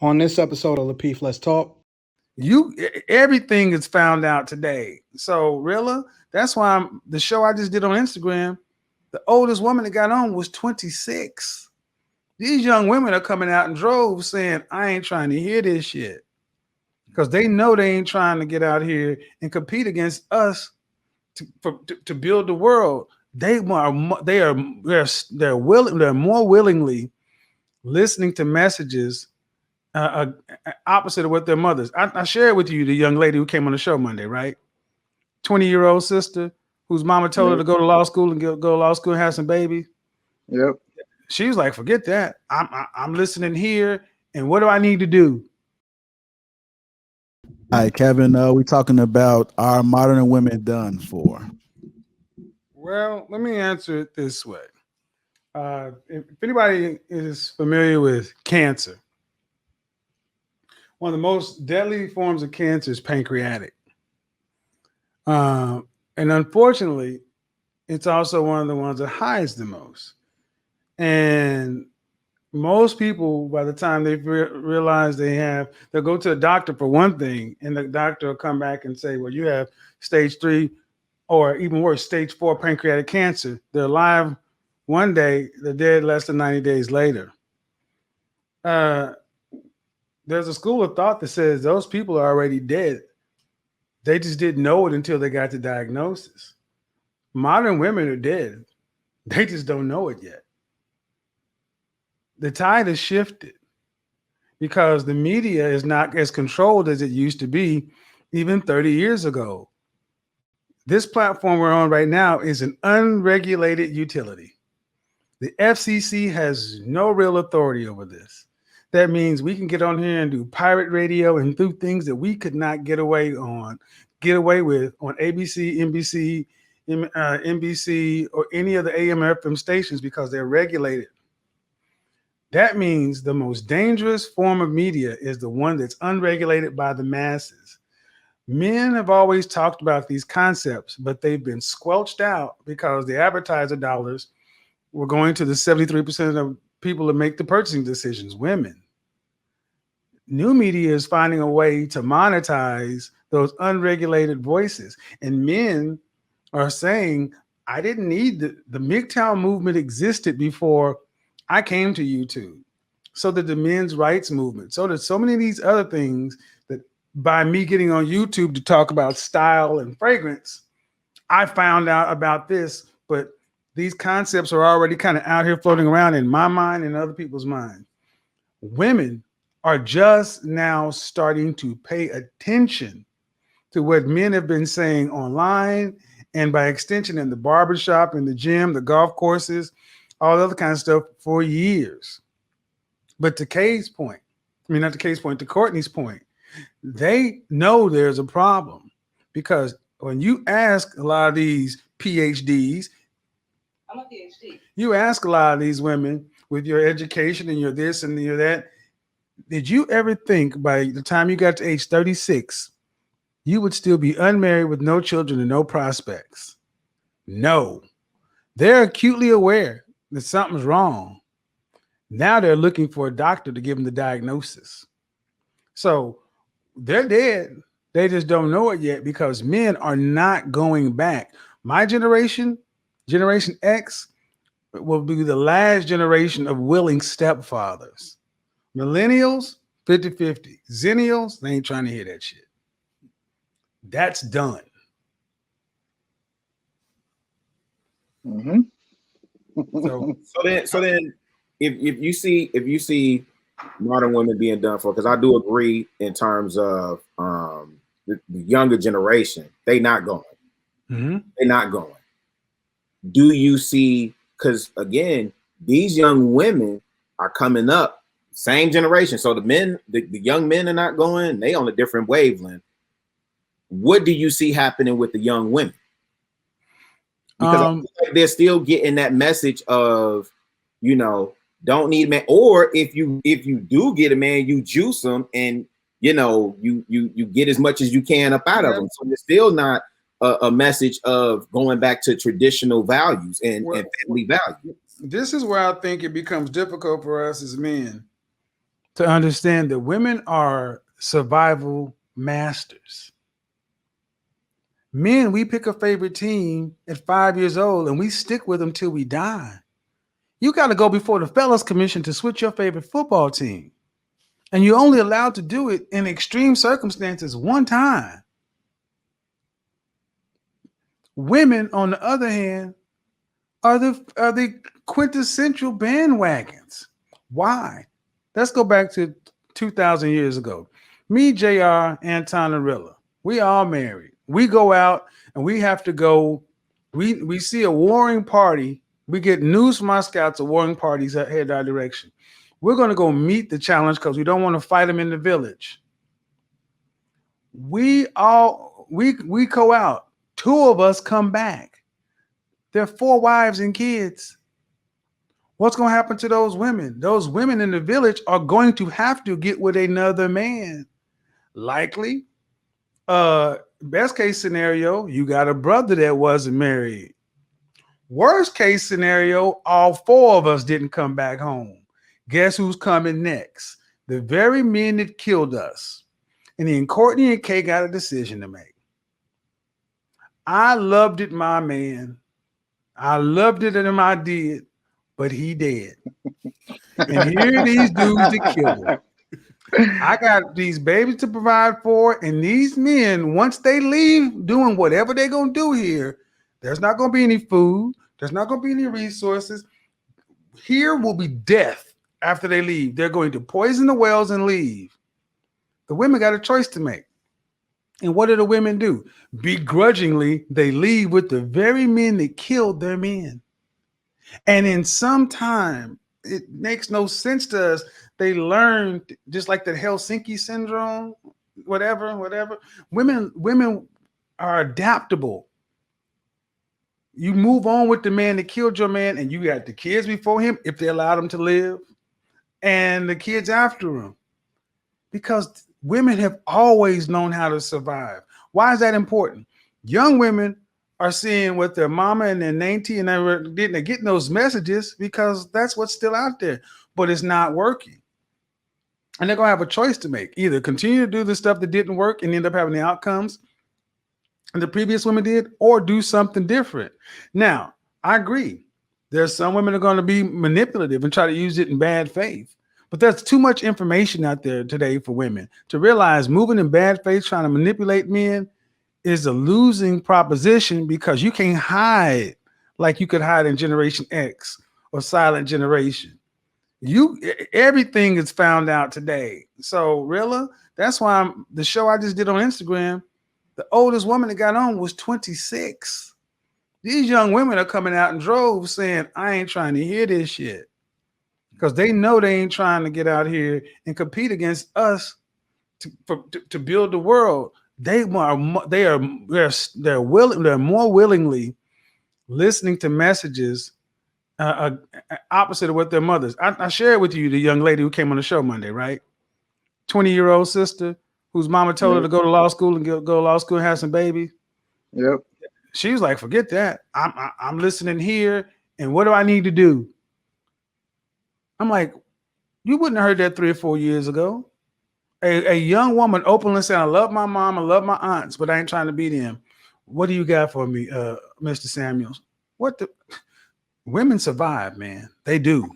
On this episode of Lapeef, Let's Talk. Everything is found out today. So Rilla, that's why the show I just did on Instagram, the oldest woman that got on was 26. These young women are coming out in droves saying, I ain't trying to hear this shit. Because they know they ain't trying to get out here and compete against us to build the world. They're more willingly listening to messages opposite of what their mothers. I shared with you the young lady who came on the show Monday, right? 20-year-old sister whose mama told her to go to law school and go to law school and have some babies. Yep. She was like, forget that. I'm listening here. And what do I need to do? All right, Kevin, we talking about are modern women done for? Well, let me answer it this way. If anybody is familiar with cancer, one of the most deadly forms of cancer is pancreatic. And unfortunately, it's also one of the ones that hides the most. And most people, by the time they realize they'll go to a doctor for one thing, and the doctor will come back and say, well, you have stage 3 or even worse, stage 4 pancreatic cancer. They're alive one day, they're dead less than 90 days later. There's a school of thought that says those people are already dead. They just didn't know it until they got the diagnosis. Modern women are dead. They just don't know it yet. The tide has shifted because the media is not as controlled as it used to be even 30 years ago. This platform we're on right now is an unregulated utility. The FCC has no real authority over this. That means we can get on here and do pirate radio and do things that we could not get away with on ABC, NBC, NBC, or any of the AM or FM stations because they're regulated. That means the most dangerous form of media is the one that's unregulated by the masses. Men have always talked about these concepts, but they've been squelched out because the advertiser dollars were going to the 73% of people that make the purchasing decisions, women. New media is finding a way to monetize those unregulated voices. And men are saying, I didn't need the MGTOW movement existed before I came to YouTube. So did the men's rights movement. So did so many of these other things that by me getting on YouTube to talk about style and fragrance, I found out about this, but these concepts are already kind of out here floating around in my mind and other people's minds. Women are just now starting to pay attention to what men have been saying online and by extension in the barbershop, in the gym, the golf courses, all the other kind of stuff for years. But to Courtney's point, they know there's a problem because when you ask a lot of these PhDs, I'm a PhD. You ask a lot of these women with your education and your this and your that, did you ever think by the time you got to age 36, you would still be unmarried with no children and no prospects? No. They're acutely aware that something's wrong. Now they're looking for a doctor to give them the diagnosis. So they're dead. They just don't know it yet because men are not going back. My generation, Generation X, will be the last generation of willing stepfathers. Millennials, 50-50. Zennials, they ain't trying to hear that shit. That's done. Mm-hmm. So then, if you see modern women being done for, because I do agree in terms of the younger generation, they not going. Mm-hmm. They're not going. Do you see? Because again, these young women are coming up, same generation. So the men, the young men are not going. They on a different wavelength. What do you see happening with the young women? Because I feel like they're still getting that message of, don't need a man. Or if you do get a man, you juice them and you get as much as you can up out of them. So it's still not a message of going back to traditional values and family values. This is where I think it becomes difficult for us as men to understand that women are survival masters. Men, we pick a favorite team at 5 years old and we stick with them till we die. You got to go before the fellas commission to switch your favorite football team. And you're only allowed to do it in extreme circumstances one time. Women, on the other hand, are the quintessential bandwagons. Why? Let's go back to 2,000 years ago. Me, JR, Anton, and Rilla, we all married. We go out and we have to go. We see a warring party. We get news from our scouts of warring parties that head our direction. We're going to go meet the challenge because we don't want to fight them in the village. We go out. 2 of us come back. There are 4 wives and kids. What's going to happen to those women? Those women in the village are going to have to get with another man. Likely, best case scenario, you got a brother that wasn't married. Worst case scenario, all 4 of us didn't come back home. Guess who's coming next? The very men that killed us. And then Courtney and Kay got a decision to make. I loved it, my man. I loved it and I did, but he dead. And here are these dudes that killed him. I got these babies to provide for, and these men, once they leave doing whatever they're going to do here, there's not going to be any food. There's not going to be any resources. Here will be death after they leave. They're going to poison the wells and leave. The women got a choice to make. And what do the women do? Begrudgingly, they leave with the very men that killed their men. And in some time, it makes no sense to us. They learned, just like the Helsinki syndrome, whatever. Women are adaptable. You move on with the man that killed your man, and you got the kids before him, if they allowed him to live, and the kids after him. Because women have always known how to survive. Why is that important? Young women are seeing what their mama and their auntie and they're getting those messages because that's what's still out there, but it's not working. And they're going to have a choice to make. Either continue to do the stuff that didn't work and end up having the outcomes and the previous women did, or do something different. Now, I agree. There's some women that are going to be manipulative and try to use it in bad faith. But there's too much information out there today for women to realize moving in bad faith, trying to manipulate men is a losing proposition because you can't hide like you could hide in Generation X or Silent Generation. Everything is found out today. So Rilla, that's why the show I just did on Instagram, the oldest woman that got on was 26. These young women are coming out in droves saying, I ain't trying to hear this shit. Because they know they ain't trying to get out here and compete against us to build the world. They're more willingly listening to messages opposite of what their mothers. I shared with you the young lady who came on the show Monday, right? 20-year-old sister whose mama told her to go to law school and go to law school and have some babies. Yep. She was like, forget that. I'm listening here, and what do I need to do? I'm like, you wouldn't have heard that 3 or 4 years ago. A young woman openly saying, I love my mom, I love my aunts, but I ain't trying to be them. What do you got for me, Mr. Samuels? What the women survive, man. They do.